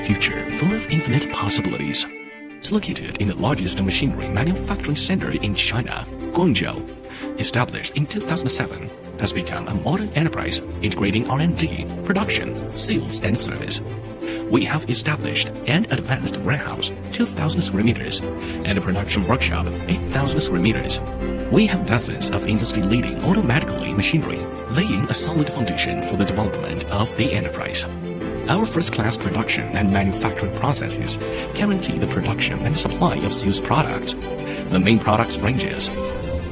future full of infinite possibilities. It's located in the largest machinery manufacturing center in China, Guangzhou. Established in 2007, has become a modern enterprise integrating R&D, production, sales, and service. We have established an advanced warehouse, 2,000 square meters, and a production workshop, 8,000 square meters. We have dozens of industry-leading automatically machinery, laying a solid foundation for the development of the enterprise. Our first-class production and manufacturing processes guarantee the production and supply of sales products. The main products ranges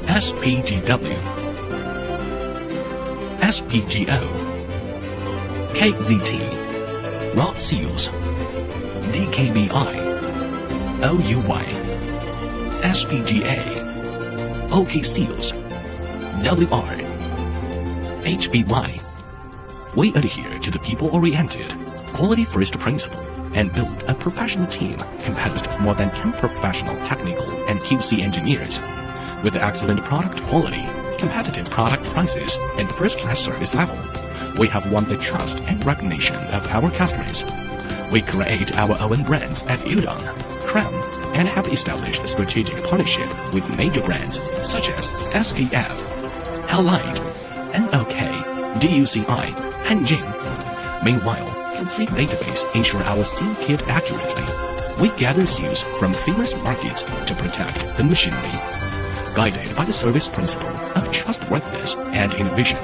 SPGW, SPGO, KZT, rod seals, DKBI, OUY, SPGA, OK seals, WR, HBY. We adhere to the people-oriented, quality-first principle and build a professional team composed of more than 10 professional technical and QC engineers. With excellent product quality, competitive product prices, and first-class service level, we have won the trust and recognition of our customers. We create our own brands at Udon, Crown, and have established a strategic partnership with major brands such as SKF, Allied, NOK, DUCI, Hanjin. Meanwhile, complete database ensure our seal kit accuracy. We gather seals from famous markets to protect the machinery. Guided by the service principle of trustworthiness and innovation,